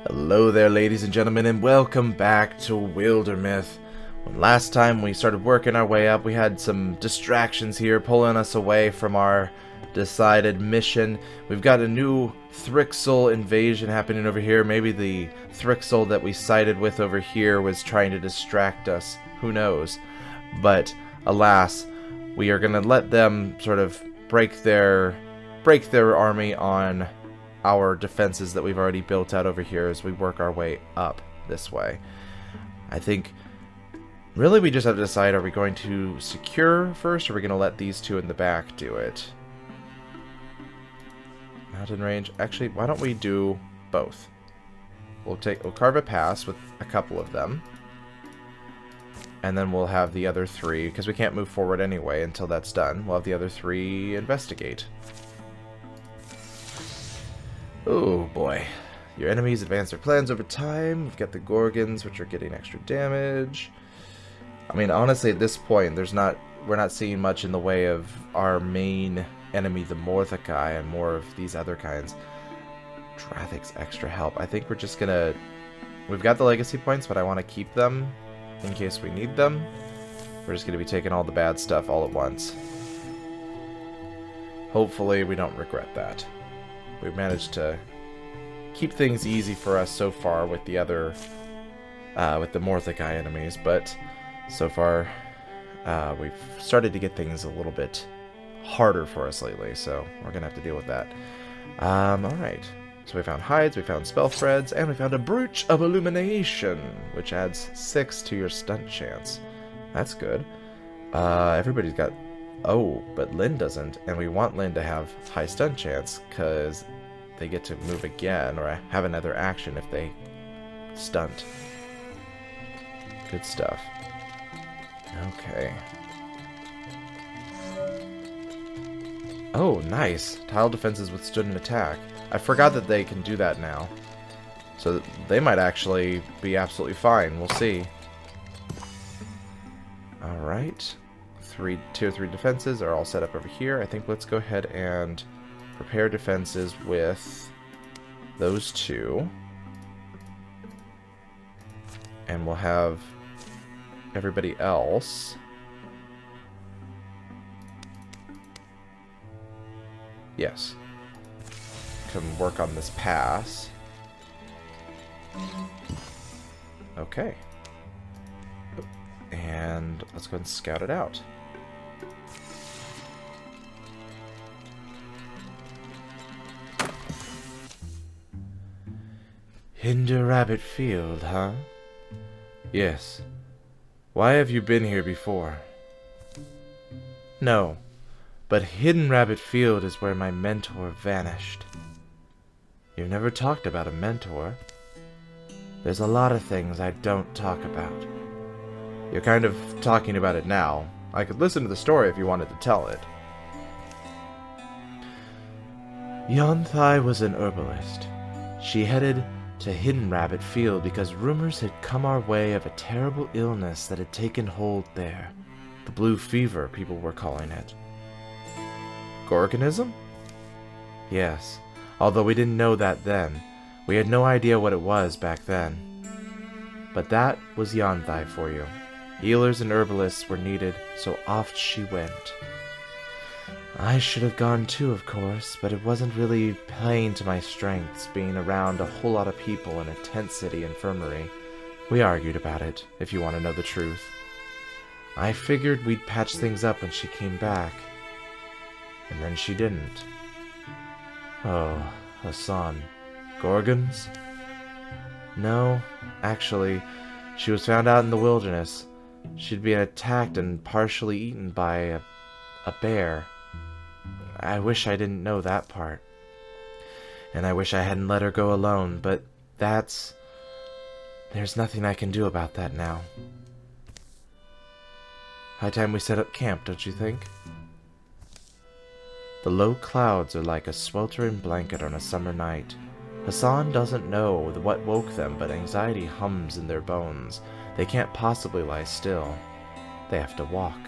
Hello there, ladies and gentlemen, and welcome back to Wildermyth. When last time we started working our way up, we had some distractions here pulling us away from our decided mission. We've got a new Thrixel invasion happening over here. Maybe the Thrixel that we sided with over here was trying to distract us. Who knows? But alas, we are going to let them sort of break their army on our defenses that we've already built out over here as we work our way up this way. I think really we just have to decide, are we going to secure first, or are we going to let these two in the back do it? Mountain range. Actually, why don't we do both? We'll carve a pass with a couple of them. And then we'll have the other three, because we can't move forward anyway until that's done. We'll have the other three investigate. Oh boy. Your enemies advance their plans over time. We've got the Gorgons, which are getting extra damage. I mean, honestly, at this point, we're not seeing much in the way of our main enemy, the Morthakai, and more of these other kinds. Drathic's extra help. I think we're just gonna... We've got the legacy points, but I want to keep them in case we need them. We're just gonna be taking all the bad stuff all at once. Hopefully, we don't regret that. We've managed to keep things easy for us so far with the other, with the Morthakai enemies, but so far we've started to get things a little bit harder for us lately, so we're gonna have to deal with that. Alright, so we found hides, we found spell threads, and we found a brooch of illumination, which adds 6 to your stunt chance. That's good. Everybody's got... Oh, but Lynn doesn't, and we want Lynn to have high stun chance, because they get to move again, or have another action if they stunt. Good stuff. Okay. Oh, nice! Tile defenses withstood an attack. I forgot that they can do that now. So they might actually be absolutely fine. We'll see. Alright. Tier 3 defenses are all set up over here. I think let's go ahead and prepare defenses with those two. And we'll have everybody else. Yes. Come work on this pass. Okay. And let's go ahead and scout it out. Hinder Rabbit Field, huh? Yes. Why have you been here before? No, but Hidden Rabbit Field is where my mentor vanished. You've never talked about a mentor. There's a lot of things I don't talk about. You're kind of talking about it now. I could listen to the story if you wanted to tell it. Yonthai was an herbalist. She headed to Hidden Rabbit Field because rumors had come our way of a terrible illness that had taken hold there. The blue fever, people were calling it. Gorgonism? Yes, although we didn't know that then. We had no idea what it was back then. But that was Yonthai for you. Healers and herbalists were needed, so off she went. I should have gone too, of course, but it wasn't really playing to my strengths, being around a whole lot of people in a tent city infirmary. We argued about it, if you want to know the truth. I figured we'd patch things up when she came back. And then she didn't. Oh, Hassan. Gorgons? No, actually, she was found out in the wilderness. She'd been attacked and partially eaten by a bear. I wish I didn't know that part. And I wish I hadn't let her go alone, but there's nothing I can do about that now. High time we set up camp, don't you think? The low clouds are like a sweltering blanket on a summer night. Hassan doesn't know what woke them, but anxiety hums in their bones. They can't possibly lie still. They have to walk.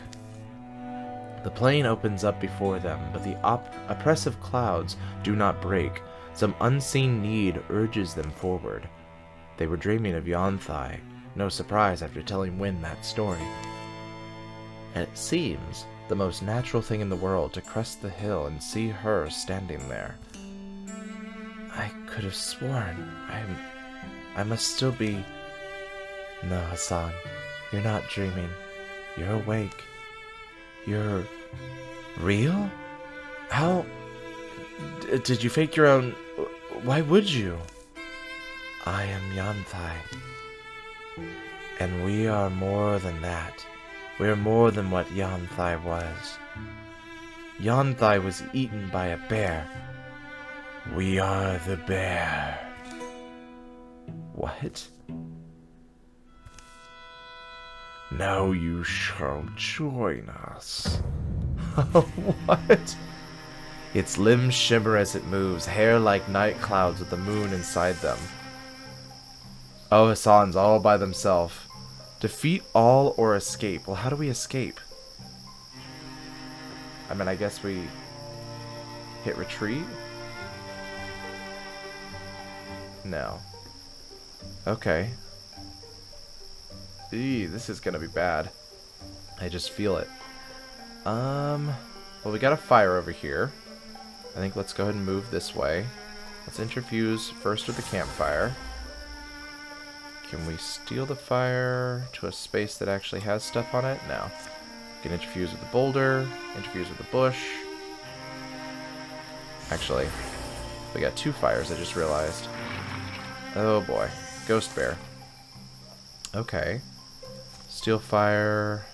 The plain opens up before them, but the oppressive clouds do not break. Some unseen need urges them forward. They were dreaming of Yonthai. No surprise after telling Wynne that story. And it seems the most natural thing in the world to crest the hill and see her standing there. I could have sworn. I must still be... No, Hassan. You're not dreaming. You're awake. You're... real? How... did you fake your own... Why would you? I am Yonthai. And we are more than that. We are more than what Yonthai was. Yonthai was eaten by a bear. We are the bear. What? Now you shall join us. What? Its limbs shimmer as it moves, hair like night clouds with the moon inside them. Oh, Hassan's all by themselves. Defeat all or escape. Well, how do we escape? I mean, I guess we hit retreat? No. Okay. Eee, this is gonna be bad. I just feel it. Well, we got a fire over here. I think let's go ahead and move this way. Let's interfuse first with the campfire. Can we steal the fire to a space that actually has stuff on it? No. We can interfuse with the boulder, interfuse with the bush. Actually, we got two fires, I just realized. Oh boy. Ghost bear. Okay. Steal fire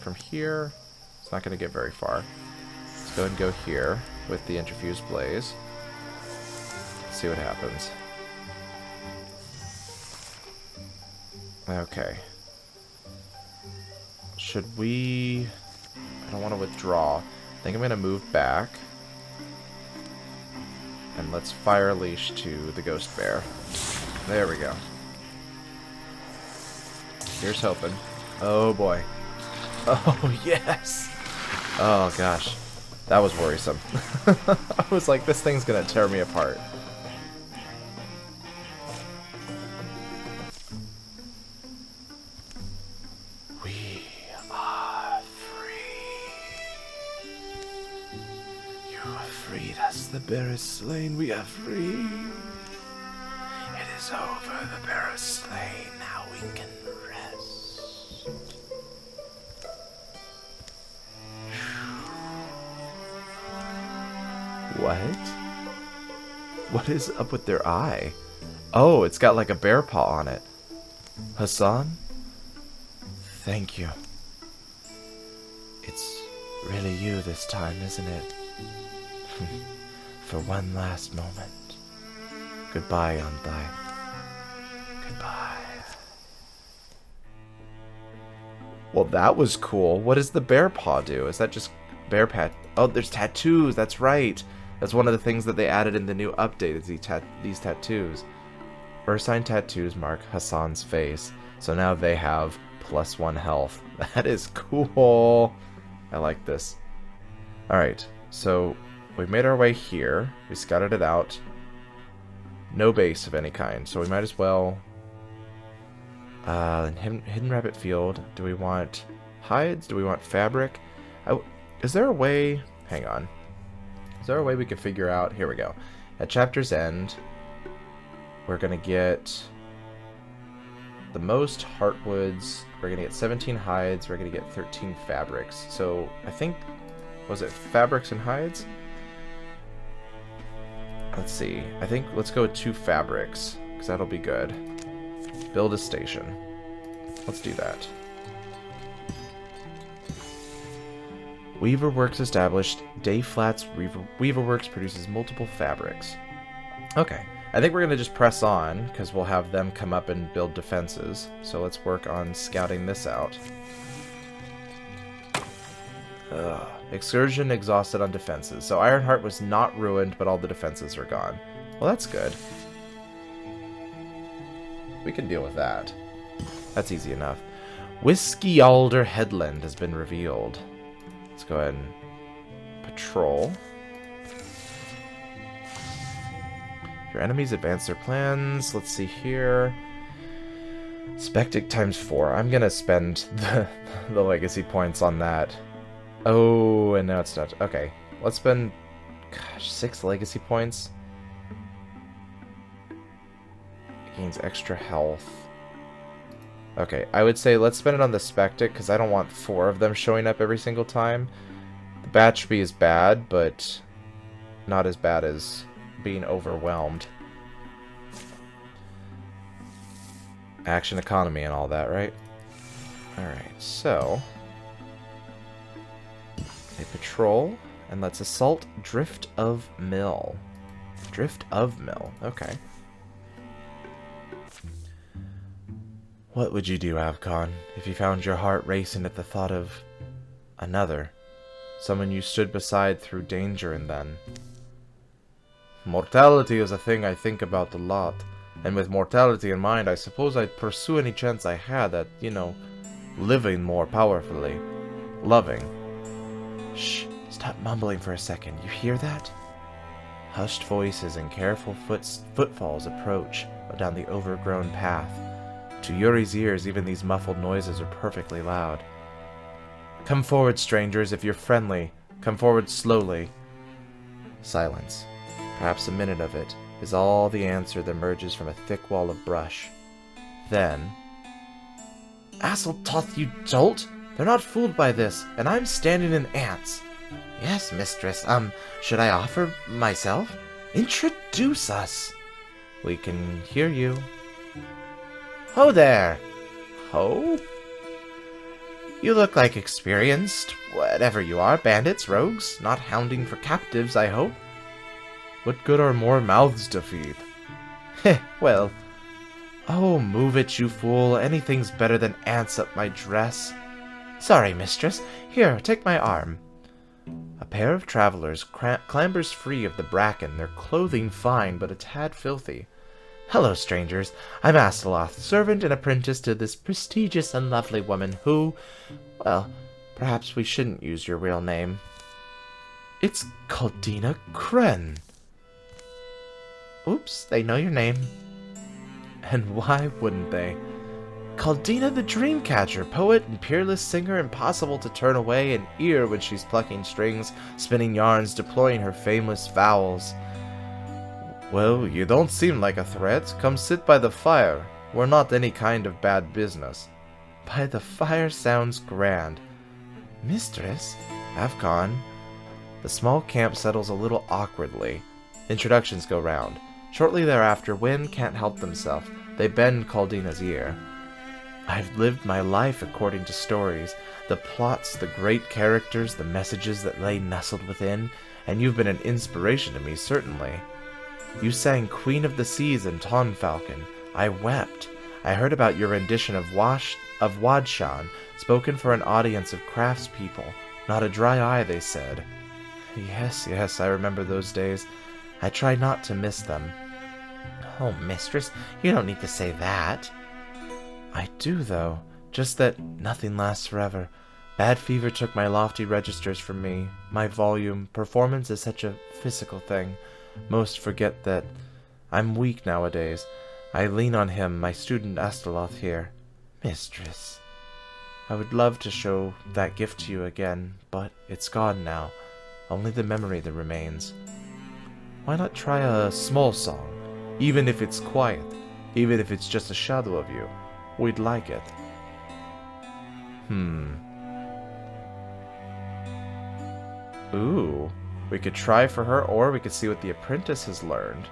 from here. It's not going to get very far. Let's go ahead and go here with the interfused blaze. Let's see what happens. Okay. Should we... I don't want to withdraw. I think I'm going to move back. And let's fire leash to the ghost bear. There we go. Here's hoping. Oh boy. Oh yes! Oh gosh. That was worrisome. I was like, this thing's going to tear me apart. The bear is slain, we are free. It is over, the bear is slain, now we can rest. What? What is up with their eye? Oh, it's got like a bear paw on it. Hassan? Thank you. It's really you this time, isn't it? For one last moment. Goodbye, Yonthai. Goodbye. Well, that was cool. What does the bear paw do? Is that just bear pat? Oh, there's tattoos. That's right. That's one of the things that they added in the new update is these tattoos. Ursine tattoos mark Hassan's face. So now they have +1 health. That is cool. I like this. Alright, so... we've made our way here. We scouted it out. No base of any kind, so we might as well... hidden rabbit field. Do we want hides? Do we want fabric? Is there a way... hang on. Is there a way we could figure out... here we go. At chapter's end, we're going to get the most heartwoods. We're going to get 17 hides. We're going to get 13 fabrics. So, I think... was it fabrics and hides? Let's see. I think let's go with 2 fabrics, because that'll be good. Build a station. Let's do that. Weaver Works established. Day Flats Weaver Works produces multiple fabrics. Okay. I think we're going to just press on, because we'll have them come up and build defenses. So let's work on scouting this out. Ugh. Excursion exhausted on defenses. So Ironheart was not ruined, but all the defenses are gone. Well, that's good. We can deal with that. That's easy enough. Whiskey Alder Headland has been revealed. Let's go ahead and patrol. Your enemies advance their plans. Let's see here. Spectic times 4. I'm gonna spend the legacy points on that. Oh, and now it's not. Okay, let's spend, gosh, 6 legacy points. Gains extra health. Okay, I would say let's spend it on the Spectic, because I don't want 4 of them showing up every single time. The Batchby is bad, but not as bad as being overwhelmed. Action economy and all that, right? Alright, so a patrol, and let's assault Drift of Mill. Drift of Mill, okay. What would you do, Avcon, if you found your heart racing at the thought of another? Someone you stood beside through danger and then... Mortality is a thing I think about a lot. And with mortality in mind, I suppose I'd pursue any chance I had at, you know, living more powerfully. Loving. Shh, stop mumbling for a second. You hear that? Hushed voices and careful footfalls approach down the overgrown path. To Yuri's ears, even these muffled noises are perfectly loud. Come forward, strangers, if you're friendly. Come forward slowly. Silence. Perhaps a minute of it is all the answer that emerges from a thick wall of brush. Then... Asseltoth, you dolt! They're not fooled by this, and I'm standing in ants. Yes, mistress. Should I offer myself? Introduce us. We can hear you. Ho there! Ho? You look like experienced, whatever you are, bandits, rogues, not hounding for captives, I hope. What good are more mouths to feed? Heh, well. Oh, move it, you fool. Anything's better than ants up my dress. Sorry, mistress. Here, take my arm. A pair of travelers clambers free of the bracken, their clothing fine but a tad filthy. Hello, strangers. I'm Asteloth, servant and apprentice to this prestigious and lovely woman who... Well, perhaps we shouldn't use your real name. It's Caldina Kren. Oops, they know your name. And why wouldn't they? Caldina the Dreamcatcher, poet and peerless singer, impossible to turn away an ear when she's plucking strings, spinning yarns, deploying her famous vowels. Well, you don't seem like a threat. Come sit by the fire. We're not any kind of bad business. By the fire sounds grand. Mistress? Avcon? The small camp settles a little awkwardly. Introductions go round. Shortly thereafter, Wynn can't help themselves. They bend Caldina's ear. I've lived my life according to stories. The plots, the great characters, the messages that lay nestled within, and you've been an inspiration to me, certainly. You sang Queen of the Seas in Tonfalcon. I wept. I heard about your rendition of Wadshan, spoken for an audience of craftspeople. Not a dry eye, they said. Yes, I remember those days. I try not to miss them. Oh, mistress, you don't need to say that. I do, though. Just that nothing lasts forever. Bad fever took my lofty registers from me. My volume. Performance is such a physical thing. Most forget that I'm weak nowadays. I lean on him, my student Asteloth here. Mistress. I would love to show that gift to you again, but it's gone now. Only the memory that remains. Why not try a small song? Even if it's quiet. Even if it's just a shadow of you. We'd like it. Ooh. We could try for her, or we could see what the apprentice has learned.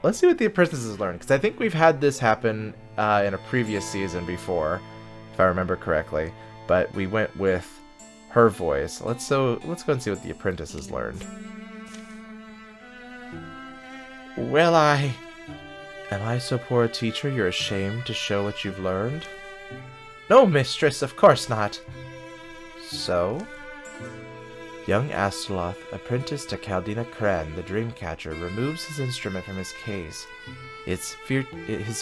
Let's see what the apprentice has learned, because I think we've had this happen in a previous season before, if I remember correctly. But we went with her voice. Let's go and see what the apprentice has learned. Well, Am I so poor a teacher you're ashamed to show what you've learned? No, mistress, of course not. So? Young Asteloth, apprentice to Caldina Kren, the Dreamcatcher, removes his instrument from his case. His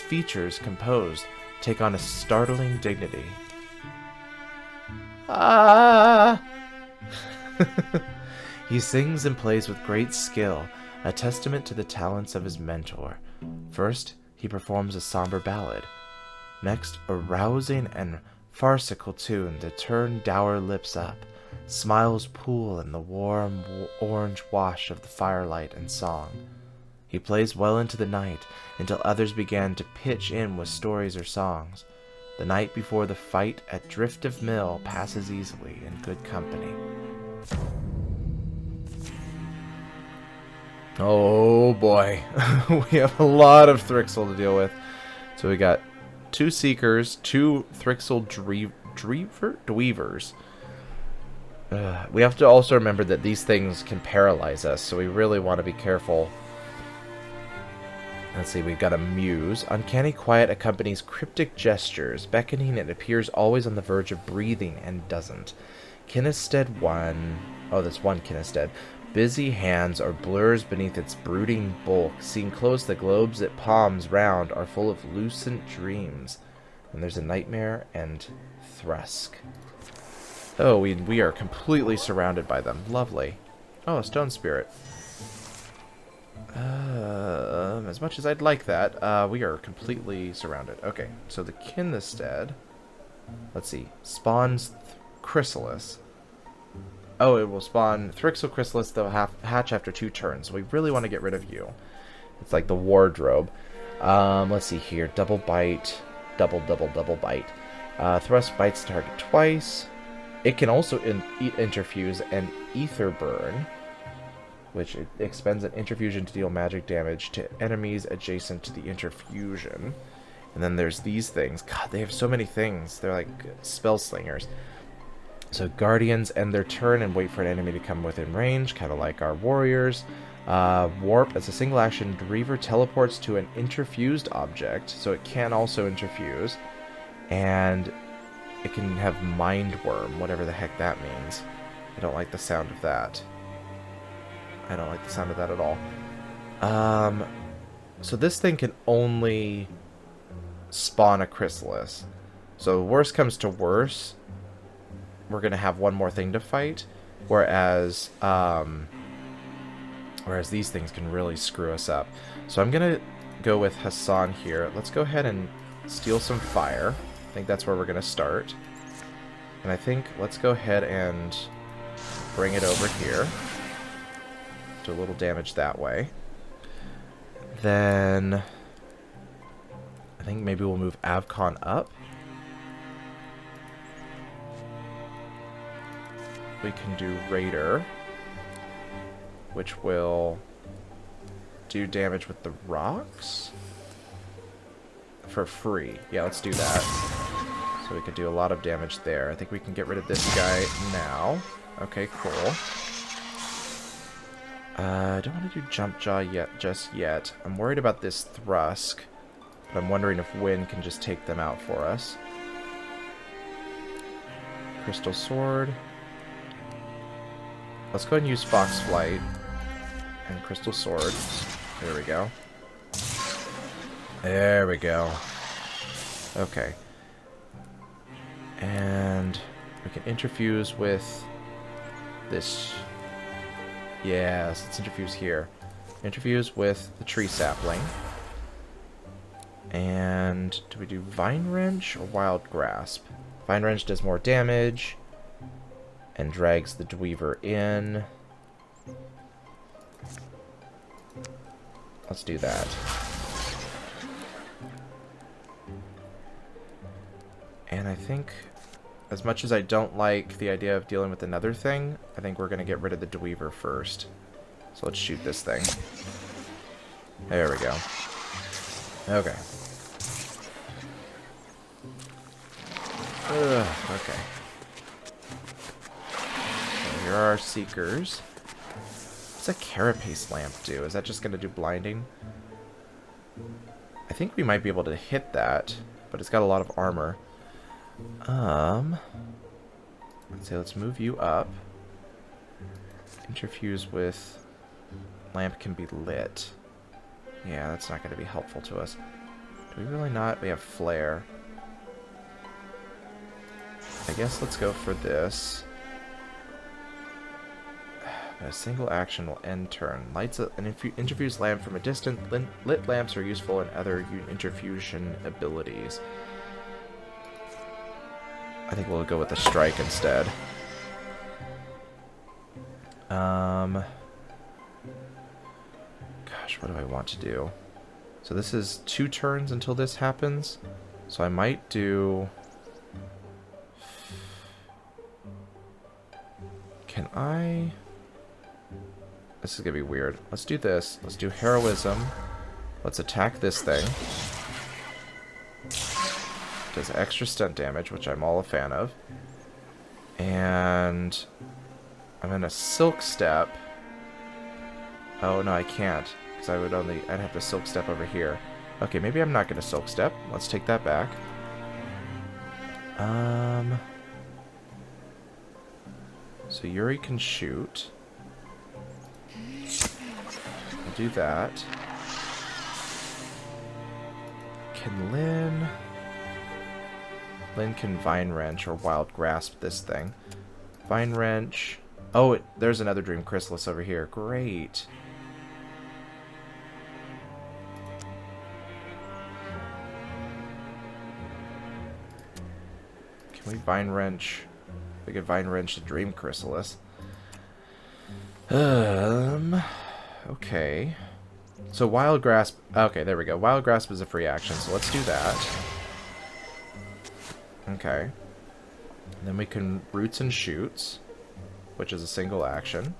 features, composed, take on a startling dignity. Ah! He sings and plays with great skill, a testament to the talents of his mentor. First, he performs a somber ballad. Next, a rousing and farcical tune to turn dour lips up. Smiles pool in the warm orange wash of the firelight and song. He plays well into the night, until others began to pitch in with stories or songs. The night before the fight at Drift of Mill passes easily in good company. Oh boy, we have a lot of Thrixel to deal with. So we got 2 Seekers, 2 Thrixel Dweavers. We have to also remember that these things can paralyze us, so we really want to be careful. Let's see, we've got a Muse. Uncanny quiet accompanies cryptic gestures. Beckoning, it appears always on the verge of breathing and doesn't. Kinestead 1. Oh, that's 1 Kinestead. Busy hands are blurs beneath its brooding bulk. Seen close, the globes it palms round are full of lucent dreams. And there's a Nightmare and Thrusk. Oh, we are completely surrounded by them. Lovely. Oh, a Stone Spirit. As much as I'd like that, we are completely surrounded. Okay, so the Kinestead, let's see, spawns Chrysalis. Oh, it will spawn Thrixel Chrysalis. They'll hatch after 2 turns. So we really want to get rid of you. It's like the wardrobe. Let's see here. Double bite. Double bite. Thrust bites target twice. It can also interfuse an Ether Burn, which expends an interfusion to deal magic damage to enemies adjacent to the interfusion. And then there's these things. God, they have so many things. They're like spell slingers. So Guardians end their turn and wait for an enemy to come within range, kind of like our warriors. Warp, as a single action, Dreaver teleports to an interfused object, so it can also interfuse. And it can have Mind Worm, whatever the heck that means. I don't like the sound of that. I don't like the sound of that at all. So this thing can only spawn a Chrysalis. So worst comes to worst, we're going to have one more thing to fight, whereas these things can really screw us up. So I'm going to go with Hassan here. Let's go ahead and steal some fire. I think that's where we're going to start. And I think let's go ahead and bring it over here. Do a little damage that way. Then I think maybe we'll move Avcon up. We can do Raider, which will do damage with the rocks for free. Yeah, let's do that. So we could do a lot of damage there. I think we can get rid of this guy now. Okay, cool. I don't want to do Jump Jaw just yet. I'm worried about this Thrusk, but I'm wondering if Wind can just take them out for us. Crystal Sword. Let's go ahead and use Fox Flight and Crystal Sword. There we go. There we go. Okay. And we can interfuse with this. Yes, let's interfuse here. Interfuse with the Tree Sapling. And do we do Vine Wrench or Wild Grasp? Vine Wrench does more damage and drags the Dweaver in. Let's do that. And I think, as much as I don't like the idea of dealing with another thing, I think we're going to get rid of the Dweaver first. So let's shoot this thing. There we go. Okay. Okay. So here are our Seekers. What's a Carapace Lamp do? Is that just going to do blinding? I think we might be able to hit that, but it's got a lot of armor. Let's say let's move you up. Interfuse with lamp can be lit. Yeah, that's not going to be helpful to us. Do we really not? We have flare. I guess let's go for this. A single action will end turn. Lights an interfused lamp from a distance. Lit lamps are useful in other interfusion abilities. I think we'll go with the strike instead. Gosh, what do I want to do? So this is 2 turns until this happens. So I might do... Can I... This is going to be weird. Let's do this. Let's do heroism. Let's attack this thing. Does extra stunt damage, which I'm all a fan of. And I'm going to Silk Step. Oh, no, I can't. Because I'd have to Silk Step over here. Okay, maybe I'm not going to Silk Step. Let's take that back. So Yuri can shoot. I'll do that. Can Lynn... Lynn can Vine Wrench or Wild Grasp this thing. Vine Wrench... Oh, there's another Dream Chrysalis over here. Great. Can we Vine Wrench? We could Vine Wrench the Dream Chrysalis. Okay. So Wild Grasp... Okay, there we go. Wild Grasp is a free action, so let's do that. Okay. And then we can Roots and Shoots, which is a single action.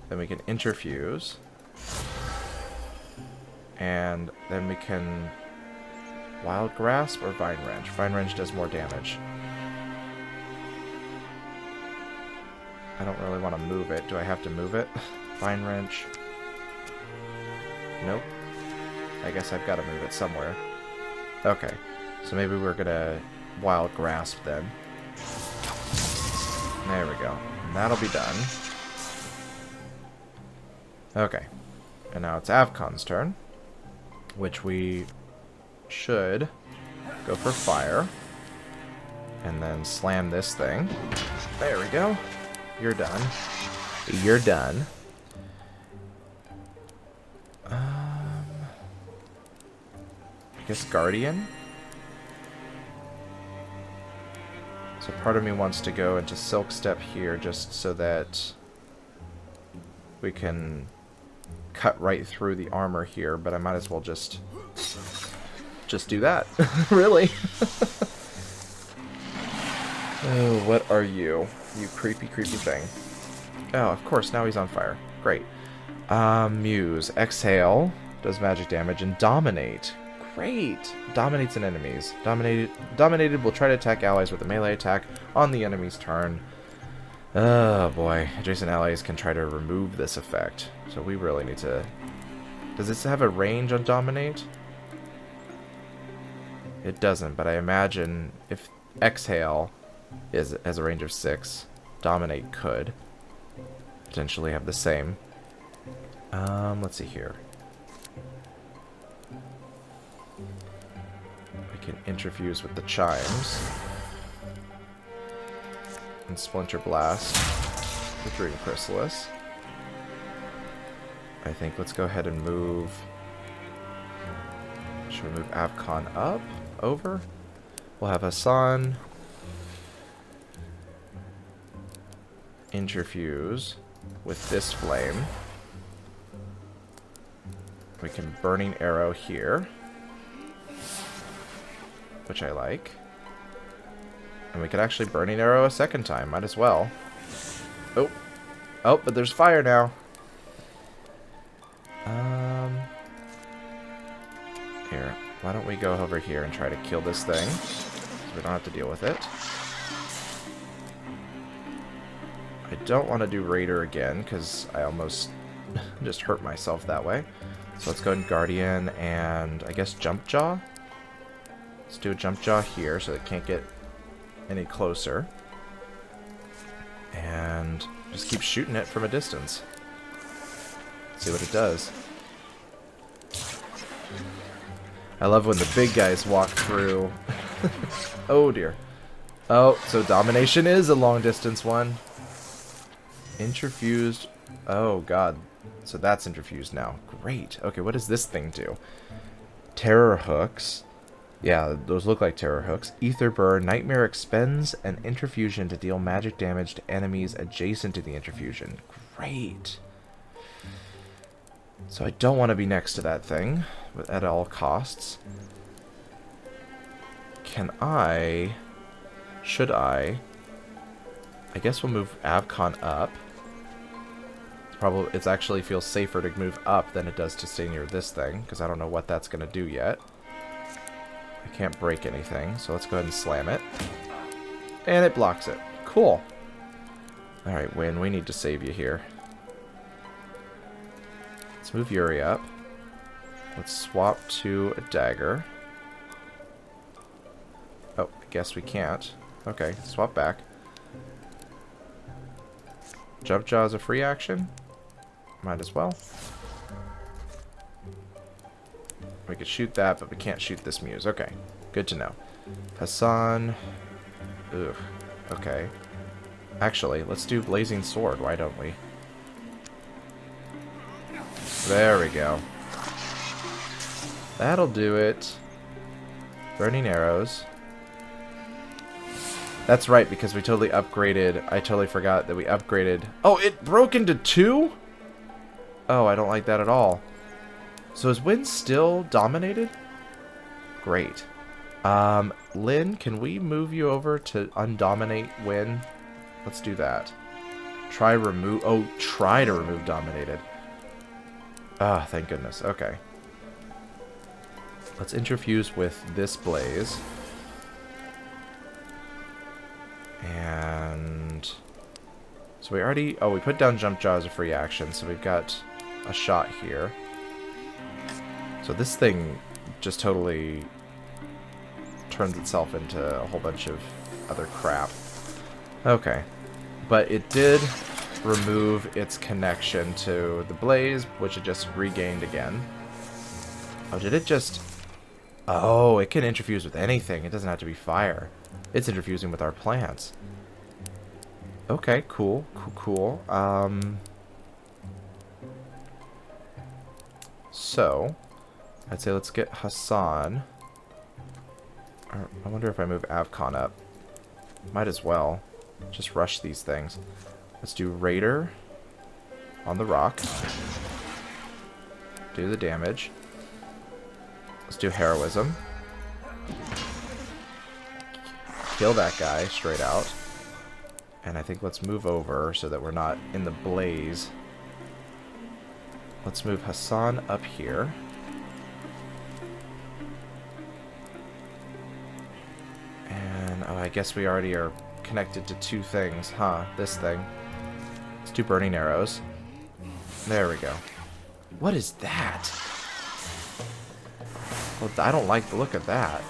Then we can Interfuse. And then we can Wild Grasp or Vine Wrench. Vine Wrench does more damage. I don't really want to move it. Do I have to move it? Vine Wrench. Nope. I guess I've got to move it somewhere. Okay. So maybe we're going to Wild Grasp then. There we go. And that'll be done. Okay. And now it's Avcon's turn. Which we should go for fire. And then slam this thing. There we go. You're done. You're done. I guess Guardian? So part of me wants to go into Silk Step here just so that we can cut right through the armor here, but I might as well just do that. Really? Oh, what are you? You creepy, creepy thing. Oh, of course, now he's on fire. Great. Muse. Exhale. Does magic damage. And Dominate. Great. Dominates an enemies. Dominated will try to attack allies with a melee attack on the enemy's turn. Oh, boy. Adjacent allies can try to remove this effect. So we really need to... Does this have a range on Dominate? It doesn't, but I imagine if Exhale has a range of 6, Dominate could potentially have the same. Let's see here. We can interfuse with the chimes. And Splinter Blast the Dream Chrysalis. I think let's go ahead and move... Should we move Avcon up? Over? We'll have Hassan interfuse with this flame. We can Burning Arrow here, which I like. And we could actually Burning Arrow a second time. Might as well. Oh. Oh, but there's fire now. Here. Why don't we go over here and try to kill this thing, so we don't have to deal with it. I don't want to do Raider again, because I almost just hurt myself that way. So let's go and Guardian, and I guess Jump Jaw? Let's do a Jump Jaw here, so it can't get any closer. And just keep shooting it from a distance. See what it does. I love when the big guys walk through. Oh dear. Oh, so domination is a long distance one. Interfused. Oh, God. So that's interfused now. Great. Okay, what does this thing do? Terror hooks. Yeah, those look like terror hooks. Ether burn. Nightmare expends an interfusion to deal magic damage to enemies adjacent to the interfusion. Great. So I don't want to be next to that thing at all costs. Can I... Should I... I guess we'll move Avcon up. It actually feels safer to move up than it does to stay near this thing, because I don't know what that's going to do yet. I can't break anything, so let's go ahead and slam it. And it blocks it. Cool. Alright, Wynn, we need to save you here. Let's move Yuri up. Let's swap to a dagger. Oh, I guess we can't. Okay, swap back. Jump Jaw is a free action. Might as well. We could shoot that, but we can't shoot this muse. Okay, good to know. Hassan. Ugh. Okay. Actually, let's do Blazing Sword. Why don't we? There we go. That'll do it. Burning Arrows. That's right, because we totally upgraded. I totally forgot that we upgraded. Oh, it broke into 2? Oh, I don't like that at all. So is Wynn still dominated? Great. Lynn, can we move you over to undominate Wynn? Let's do that. Try to remove dominated. Ah, thank goodness. Okay. Let's interfuse with this blaze. And so we already... Oh, we put down Jump Jaw as a free action, so we've got a shot here. So this thing just totally turns itself into a whole bunch of other crap. Okay. But it did remove its connection to the blaze, which it just regained again. Oh, did it just... Oh, it can interfuse with anything. It doesn't have to be fire. It's interfusing with our plants. Okay, cool. Cool. So, I'd say let's get Hassan. I wonder if I move Avcon up. Might as well. Just rush these things. Let's do Raider on the rock. Do the damage. Let's do Heroism. Kill that guy straight out. And I think let's move over so that we're not in the blaze. Let's move Hassan up here. And oh, I guess we already are connected to 2 things, huh? This thing. Let's do Burning Arrows. There we go. What is that? Well, I don't like the look of that.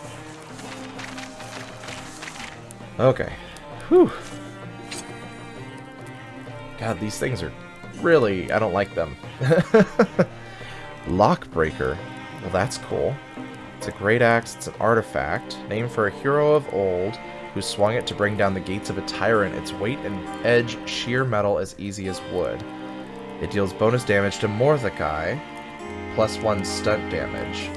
Okay. Whew. God, these things are really... I don't like them. Lockbreaker. Well, that's cool. It's a great axe. It's an artifact. Named for a hero of old who swung it to bring down the gates of a tyrant. Its weight and edge sheer metal as easy as wood. It deals bonus damage to Mordecai. +1 stunt damage.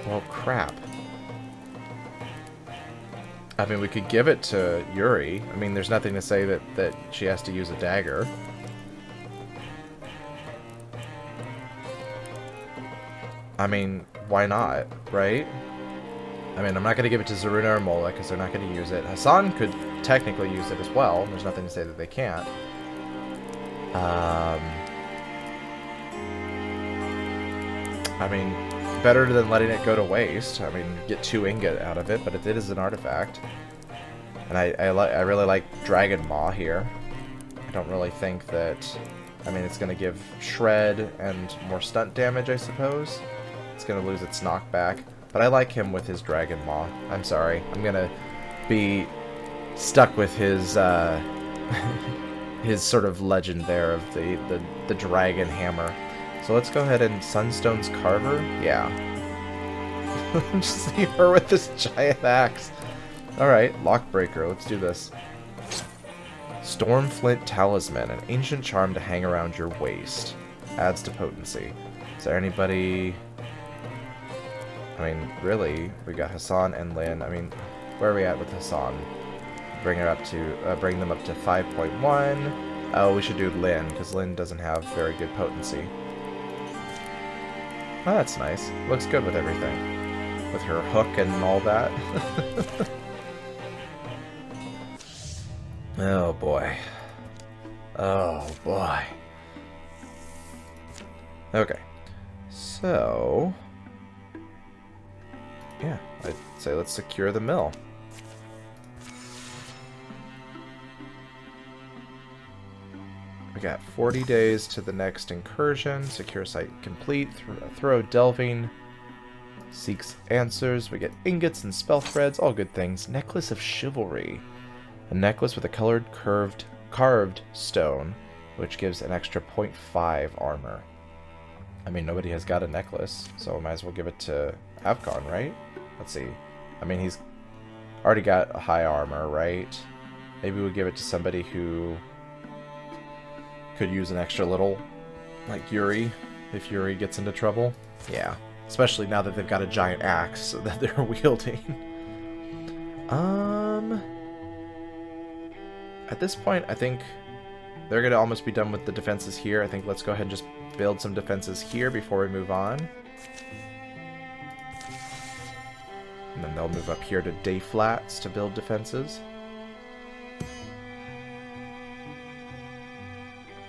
Well, crap. I mean, we could give it to Yuri. I mean, there's nothing to say that she has to use a dagger. I mean, why not, right? I mean, I'm not going to give it to Zaruna or Mola because they're not going to use it. Hassan could technically use it as well. There's nothing to say that they can't. I mean, better than letting it go to waste. I mean, get 2 ingot out of it, but it is an artifact. And I really like Dragon Maw here. I don't really think that... I mean, it's going to give Shred and more stunt damage, I suppose. It's going to lose its knockback. But I like him with his Dragon Maw. I'm sorry. I'm going to be stuck with his his sort of legend there of the Dragon Hammer. So let's go ahead and Sunstone's Carver. Yeah. Just see her with this giant axe. Alright, Lockbreaker, let's do this. Stormflint Talisman, an ancient charm to hang around your waist. Adds to potency. Is there anybody... I mean, really, we got Hassan and Lynn. I mean, where are we at with Hassan? Bring them up to 5.1. Oh, we should do Lynn, because Lynn doesn't have very good potency. Oh, that's nice. Looks good with everything. With her hook and all that. Oh, boy. Oh, boy. Okay. So... yeah, I'd say let's secure the mill. We got 40 days to the next incursion. Secure site complete. Thorough delving. Seeks answers. We get ingots and spell threads. All good things. Necklace of Chivalry. A necklace with a colored carved stone, which gives an extra 0.5 armor. I mean, nobody has got a necklace, so we might as well give it to Avcon, right? Let's see. I mean, he's already got a high armor, right? Maybe we give it to somebody who could use an extra little, like Yuri, if Yuri gets into trouble. Yeah, especially now that they've got a giant axe that they're wielding. At this point, I think they're going to almost be done with the defenses here. I think let's go ahead and just build some defenses here before we move on. And then they'll move up here to Day Flats to build defenses.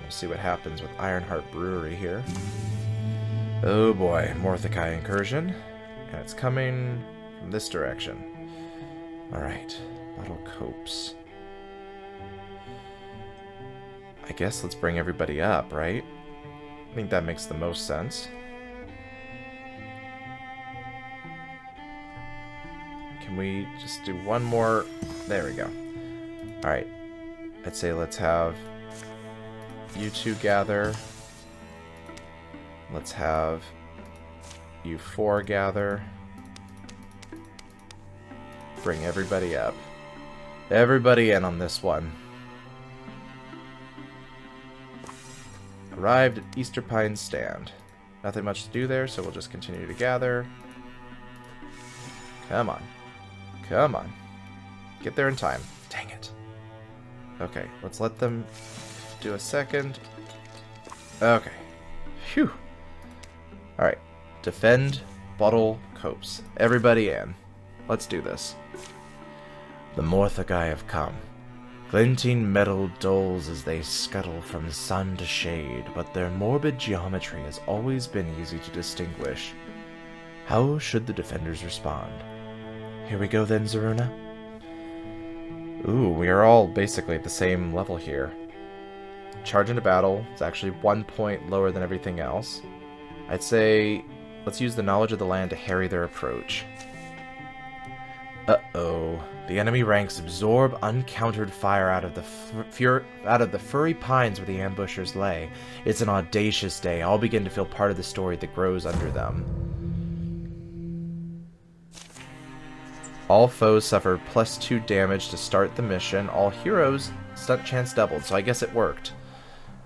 We'll see what happens with Ironheart Brewery here. Oh boy, Morthakai incursion. And it's coming from this direction. Alright, Bottle Copes. I guess let's bring everybody up, right? I think that makes the most sense. Can we just do one more? There we go. Alright. I'd say let's have you two gather. Let's have you four gather. Bring everybody up. Everybody in on this one. Arrived at Easter Pine Stand. Nothing much to do there, so we'll just continue to gather. Come on. Come on. Get there in time. Dang it. Okay, let's let them do a second. Okay. Phew. Alright. Defend Bottle Copes. Everybody in. Let's do this. The Morthakai have come. Glinting metal dulls as they scuttle from sun to shade, but their morbid geometry has always been easy to distinguish. How should the defenders respond? Here we go then, Zaruna. Ooh, we are all basically at the same level here. Charge into battle. It's actually 1 point lower than everything else. I'd say let's use the knowledge of the land to harry their approach. Uh-oh. The enemy ranks absorb uncountered fire out of the furry pines where the ambushers lay. It's an audacious day. I'll begin to feel part of the story that grows under them. All foes suffer +2 damage to start the mission. All heroes stunt chance doubled, so I guess it worked.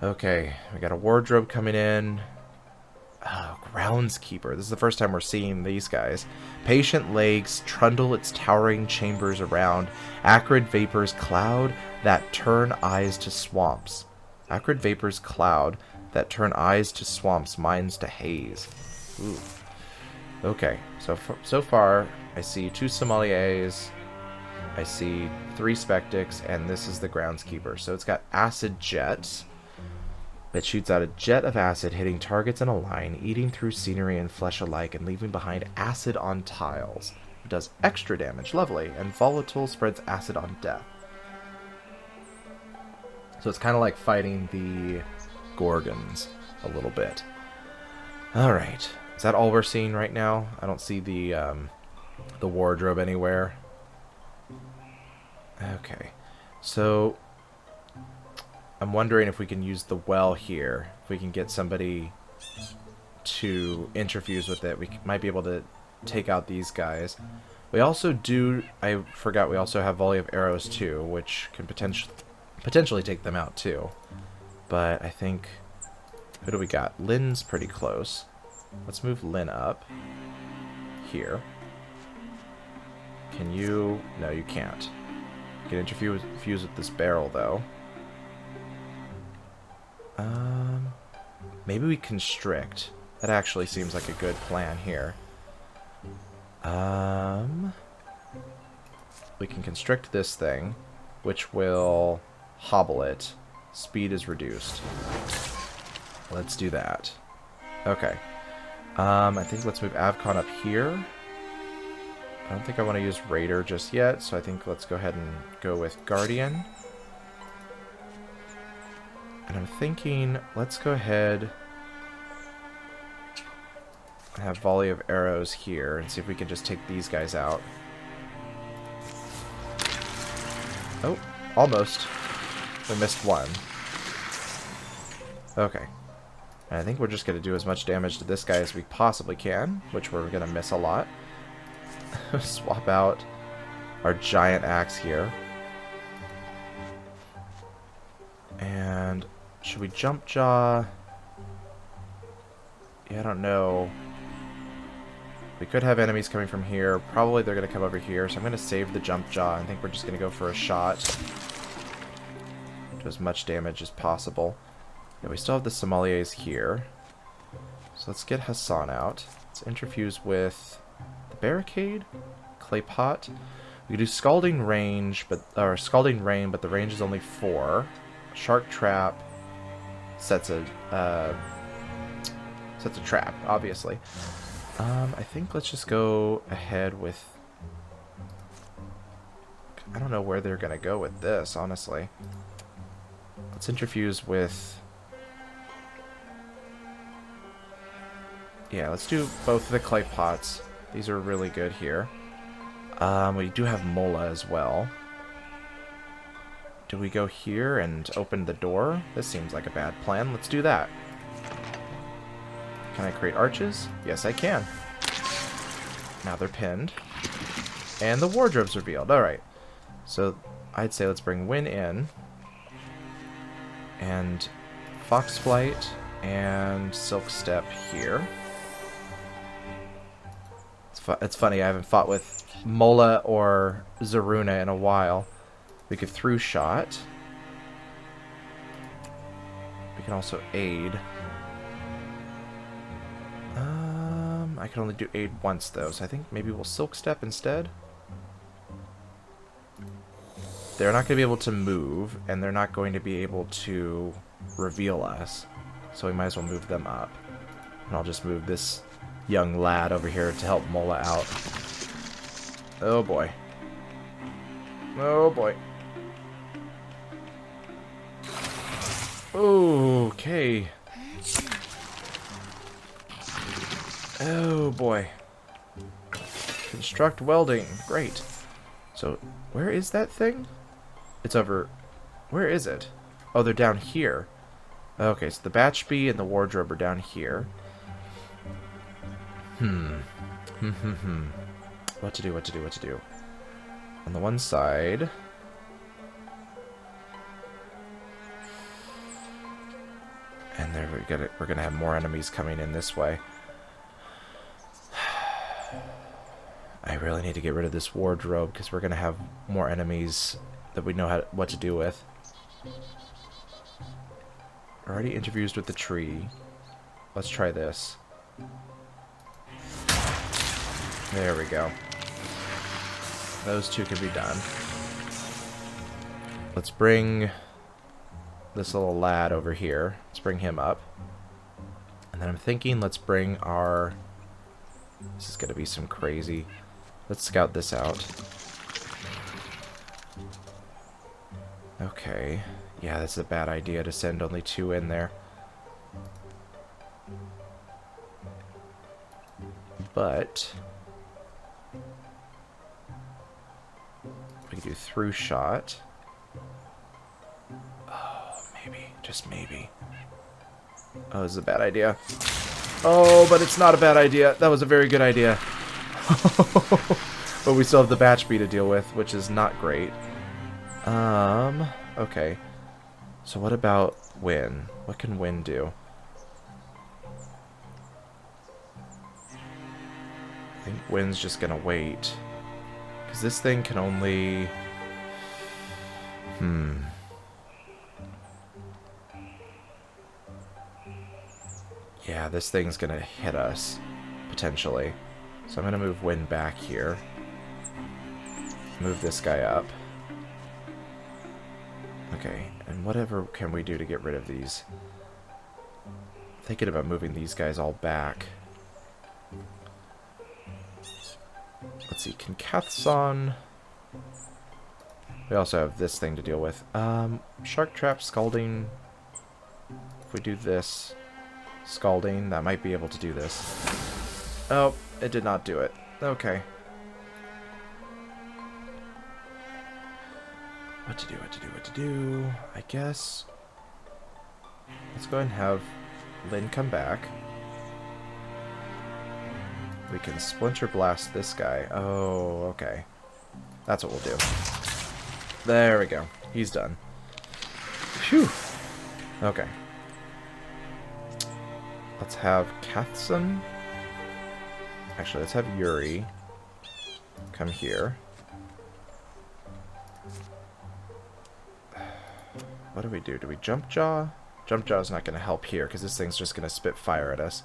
Okay, we got a wardrobe coming in. Oh, Groundskeeper. This is the first time we're seeing these guys. Patient legs trundle its towering chambers around. Acrid vapors cloud that turn eyes to swamps. Acrid vapors cloud that turn eyes to swamps, minds to haze. Ooh. Okay, so far I see 2 sommeliers, I see 3 spectics, and this is the Groundskeeper. So it's got acid jets. It shoots out a jet of acid, hitting targets in a line, eating through scenery and flesh alike, and leaving behind acid on tiles. It does extra damage, lovely, and volatile spreads acid on death. So it's kind of like fighting the Gorgons a little bit. Alright, is that all we're seeing right now? I don't see the wardrobe anywhere. Okay, so I'm wondering if we can use the well here. If we can get somebody to interfuse with it, we might be able to take out these guys. We also do, I forgot, we also have volley of arrows too, which can potentially take them out too. But I think, who do we got? Lynn's pretty close. Let's move Lynn up here. Can you? No, you can't. You can interfuse with this barrel though. Maybe we constrict. That actually seems like a good plan here. We can constrict this thing, which will hobble it. Speed is reduced. Let's do that. Okay. I think let's move Avcon up here. I don't think I want to use Raider just yet, so I think let's go ahead and go with Guardian. And I'm thinking, let's go ahead and have volley of arrows here and see if we can just take these guys out. Oh, almost. We missed one. Okay. And I think we're just going to do as much damage to this guy as we possibly can, which we're going to miss a lot. Swap out our giant axe here. And should we jump jaw? Yeah, I don't know. We could have enemies coming from here. Probably they're going to come over here, so I'm going to save the jump jaw. I think we're just going to go for a shot. Do as much damage as possible. Yeah, we still have the sommeliers here. So let's get Hassan out. Let's interfuse with the barricade, clay pot. We can do scalding range, or scalding rain, but the range is only 4. Shark trap sets a trap, obviously. I think let's just go ahead with. I don't know where they're gonna go with this, honestly. Let's interfuse with. Yeah, let's do both the clay pots. These are really good here. We do have Mola as well. Do we go here and open the door? This seems like a bad plan. Let's do that. Can I create arches? Yes, I can. Now they're pinned. And the wardrobe's revealed. Alright. So, I'd say let's bring Wynn in. And Foxflight and Silk Step here. It's funny, I haven't fought with Mola or Zaruna in a while. We could through shot. We can also aid. I can only do aid once though, so I think maybe we'll Silk Step instead. They're not going to be able to move, and they're not going to be able to reveal us. So we might as well move them up. And I'll just move this young lad over here to help Mola out. Oh boy. Oh boy. Okay. Oh boy. Construct welding. Great. So, where is that thing? It's over... Where is it? Oh, they're down here. Okay, so the batch bee and the wardrobe are down here. What to do? On the one side... And there we're gonna have more enemies coming in this way. I really need to get rid of this wardrobe because we're gonna have more enemies that we know what to do with. Already interfused with the tree. Let's try this. There we go. Those two can be done. Let's bring this little lad over here. Let's bring him up. And then I'm thinking let's bring our... This is going to be some crazy... Let's scout this out. Okay. Yeah, that's a bad idea to send only 2 in there. But... we can do through shot. Oh, maybe. Just maybe. Oh, this is a bad idea. Oh, but it's not a bad idea. That was a very good idea. But we still have the batch bee to deal with, which is not great. Okay. So what about Win? What can Win do? I think Win's just gonna wait. Because this thing can only... Yeah, this thing's gonna hit us, potentially. So I'm gonna move Win back here. Move this guy up. Okay, and whatever can we do to get rid of these? Thinking about moving these guys all back. Let's see, can Kathson... We also have this thing to deal with. Shark Trap, Scalding... If we do this... Scalding, that might be able to do this. Oh, it did not do it. Okay. What to do, what to do, what to do... I guess... Let's go ahead and have Lynn come back. We can Splinter Blast this guy. Oh, okay. That's what we'll do. There we go. He's done. Phew. Okay. Let's have Kathson. Actually, let's have Yuri come here. What do we do? Do we Jump Jaw? Jump Jaw is not going to help here because this thing's just going to spit fire at us.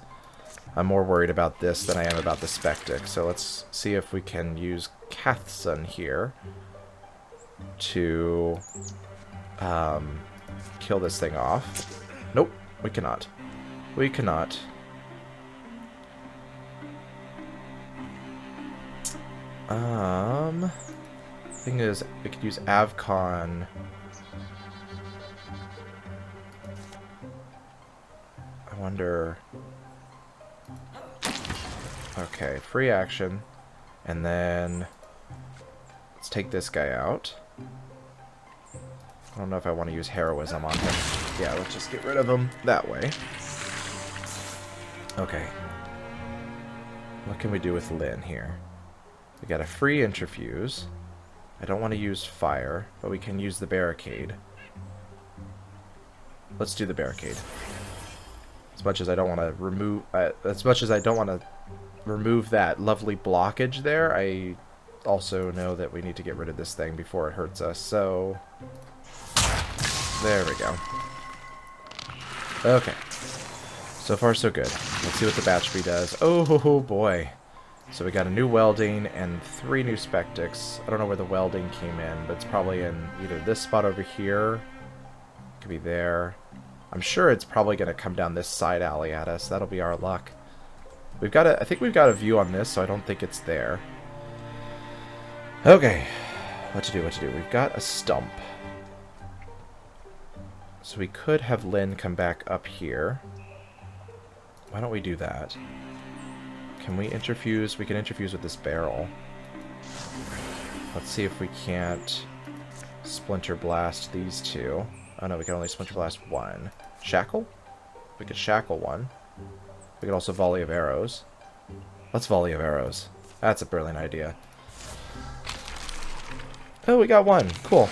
I'm more worried about this than I am about the Spectic. So let's see if we can use Kathson here to kill this thing off. Nope, we cannot. We cannot. Thing is, we could use Avcon. I wonder... Okay, free action. And then... Let's take this guy out. I don't know if I want to use heroism on him. Yeah, let's just get rid of him that way. Okay. What can we do with Lynn here? We got a free Interfuse. I don't want to use fire, but we can use the barricade. Let's do the barricade. As much as I don't want to remove, remove that lovely blockage there, I also know that we need to get rid of this thing before it hurts us. So there we go. Okay. So far, so good. Let's see what the batch bee does. Oh boy. So we got a new welding and 3 new Spectics. I don't know where the welding came in, but it's probably in either this spot over here. Could be there. I'm sure it's probably going to come down this side alley at us. That'll be our luck. We've got I think we've got a view on this, so I don't think it's there. Okay. What to do, what to do. We've got a stump. So we could have Lynn come back up here. Why don't we do that? Can we interfuse? We can interfuse with this barrel. Let's see if we can't Splinter Blast these two. Oh no, we can only Splinter Blast one. Shackle? We could Shackle one. We could also Volley of Arrows. Let's Volley of Arrows. That's a brilliant idea. Oh, we got one. Cool.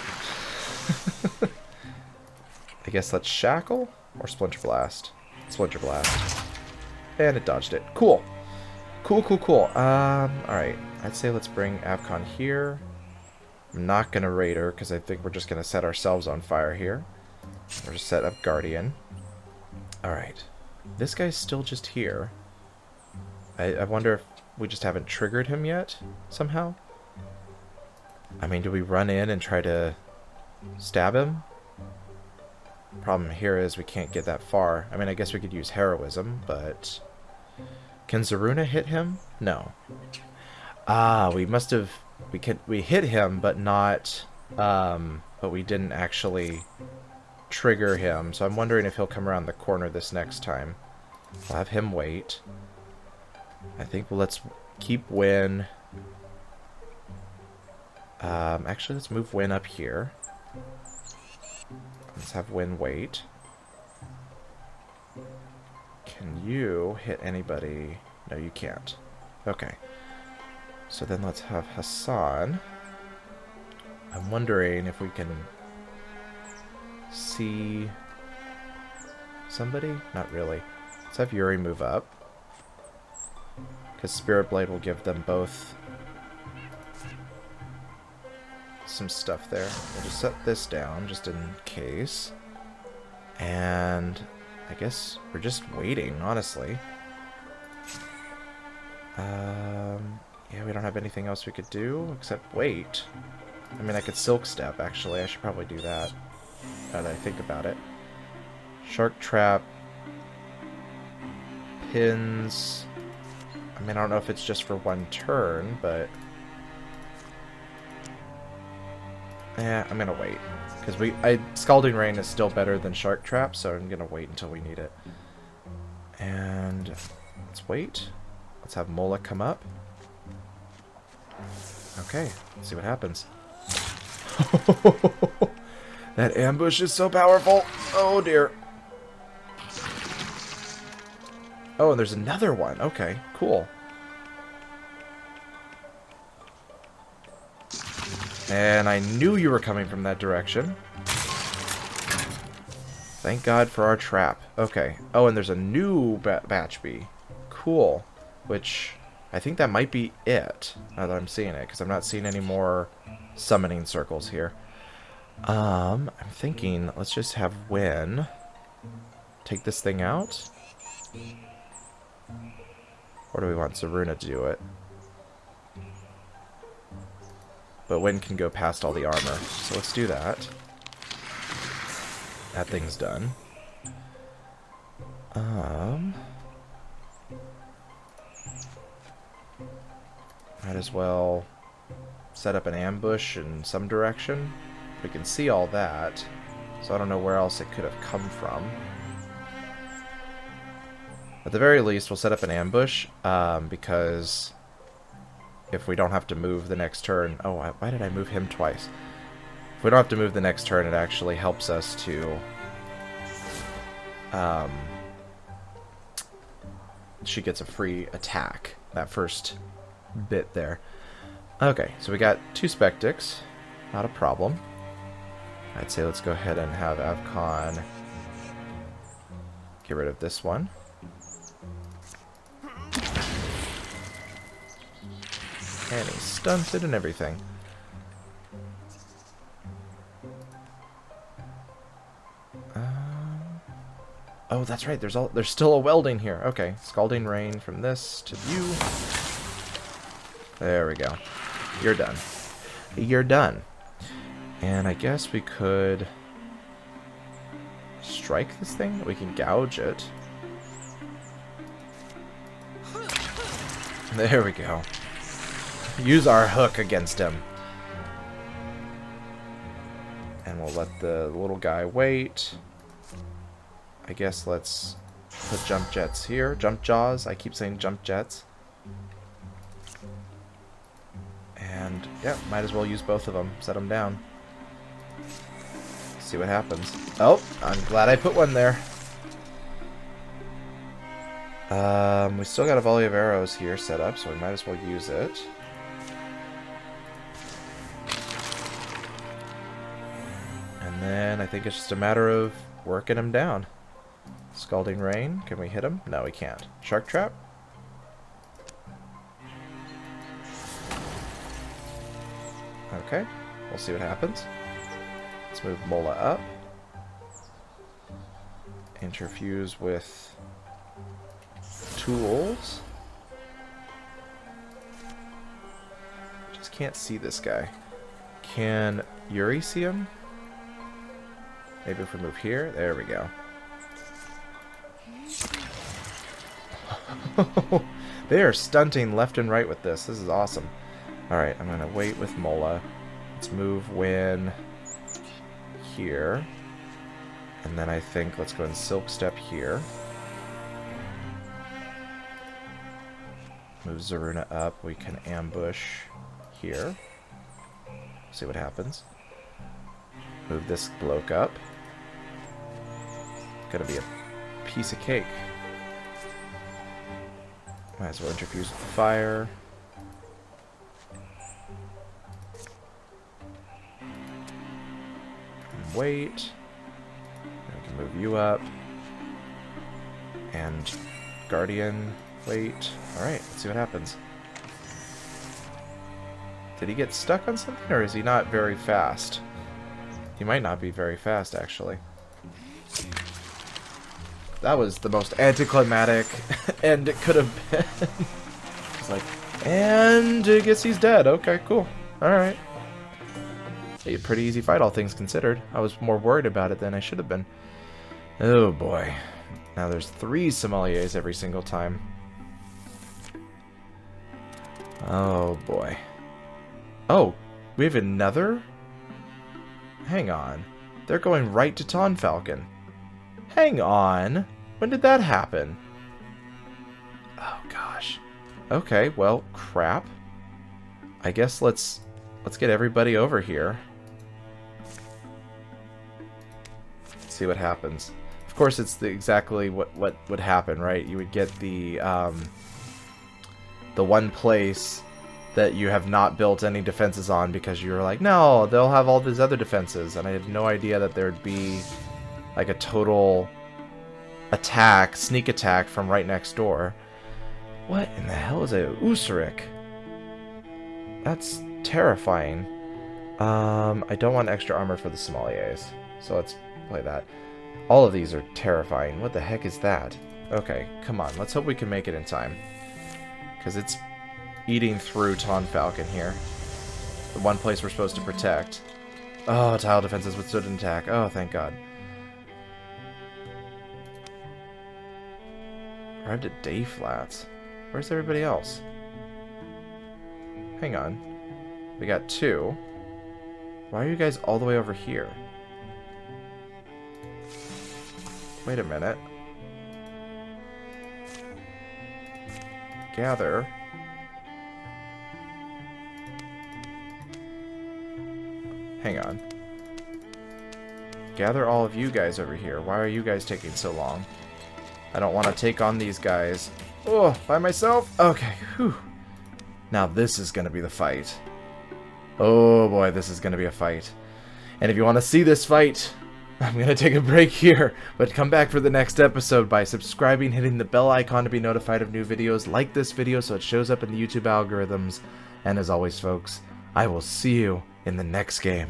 I guess let's Shackle or Splinter Blast. Splinter Blast. And it dodged it. Cool. Cool, cool, cool. Alright. I'd say let's bring Avcon here. I'm not going to raid her, because I think we're just going to set ourselves on fire here. We're just set up Guardian. Alright. This guy's still just here. I wonder if we just haven't triggered him yet, somehow? I mean, do we run in and try to stab him? Problem here is we can't get that far. I mean, I guess we could use Heroism, but... Can Zaruna hit him? No. Ah, we must have... We hit him, but not... but we didn't actually trigger him. So I'm wondering if he'll come around the corner this next time. We'll have him wait. I think let's keep Win. Actually, let's move Win up here. Let's have Win wait. Can you hit anybody? No, you can't. Okay. So then let's have Hassan. I'm wondering if we can see somebody? Not really. Let's have Yuri move up. Because Spirit Blade will give them both some stuff there. We'll just set this down just in case. And I guess we're just waiting, honestly. Yeah, we don't have anything else we could do except wait. I mean, I could Silk Step, actually. I should probably do that, now that I think about it. Shark Trap. Pins. I mean, I don't know if it's just for one turn, but... yeah, I'm gonna wait. Because Scalding Rain is still better than Shark Trap, so I'm gonna wait until we need it. And let's wait. Let's have Mola come up. Okay, let's see what happens. That ambush is so powerful. Oh dear. Oh, and there's another one. Okay, cool. And I knew you were coming from that direction. Thank God for our trap. Okay. Oh, and there's a new batch B. Cool. Which, I think that might be it, now that I'm seeing it, because I'm not seeing any more summoning circles here. I'm thinking, let's just have Win take this thing out. Or do we want Zaruna to do it? But Win can go past all the armor, so let's do that. That thing's done. Might as well set up an ambush in some direction. We can see all that, so I don't know where else it could have come from. At the very least, we'll set up an ambush, because if we don't have to move the next turn... oh, why did I move him twice? If we don't have to move the next turn, it actually helps us to... she gets a free attack, that first bit there. Okay, so we got 2 Spectics. Not a problem. I'd say let's go ahead and have Avcon get rid of this one. And he's stunted and everything. Oh, that's right. There's still a welding here. Okay, Scalding Rain from this to you. There we go. You're done. You're done. And I guess we could strike this thing. We can gouge it. There we go. Use our hook against him. And we'll let the little guy wait. I guess let's put jump jets here. Jump jaws. I keep saying jump jets. And yeah, might as well use both of them. Set them down. See what happens. Oh, I'm glad I put one there. We still got a volley of arrows here set up, so we might as well use it. And then I think it's just a matter of working him down. Scalding Rain. Can we hit him? No, we can't. Shark Trap. Okay. We'll see what happens. Let's move Mola up. Interfuse with tools. Just can't see this guy. Can Yuri see him? Maybe if we move here. There we go. They are stunting left and right with this. This is awesome. Alright, I'm going to wait with Mola. Let's move Win here. And then I think let's go and Silk Step here. Move Zaruna up. We can ambush here. See what happens. Move this bloke up. Gonna be a piece of cake. Might as well interfuse with fire. weight. I can move you up. And Guardian, weight. Alright, let's see what happens. Did he get stuck on something, or is he not very fast? He might not be very fast, actually. That was the most anticlimactic end it could have been. It's like, and I guess he's dead. Okay, cool. Alright. A pretty easy fight, all things considered. I was more worried about it than I should have been. Oh boy. Now there's 3 sommeliers every single time. Oh boy. Oh, we have another? Hang on. They're going right to Tonfalcon. Hang on. When did that happen? Oh gosh. Okay, well, crap. I guess let's get everybody over here. Let's see what happens. Of course, it's exactly what would happen, right? You would get the one place that you have not built any defenses on because you're like, no, they'll have all these other defenses, and I had no idea that there'd be like a total attack, sneak attack from right next door. What in the hell is a Usurik? That's terrifying. I don't want extra armor for the sommeliers, so let's play that. All of these are terrifying. What the heck is that? Okay, come on, let's hope we can make it in time, because it's eating through Tonfalcon here. The one place we're supposed to protect. Oh, tile defenses withstood an attack. Oh, thank God. Arrived at day flats. Where's everybody else? Hang on. We got 2. Why are you guys all the way over here? Wait a minute. Gather. Hang on. Gather all of you guys over here. Why are you guys taking so long? I don't want to take on these guys. Oh, by myself? Okay, whew. Now this is going to be the fight. Oh boy, this is going to be a fight. And if you want to see this fight, I'm going to take a break here. But come back for the next episode by subscribing, hitting the bell icon to be notified of new videos. Like this video so it shows up in the YouTube algorithms. And as always, folks, I will see you in the next game.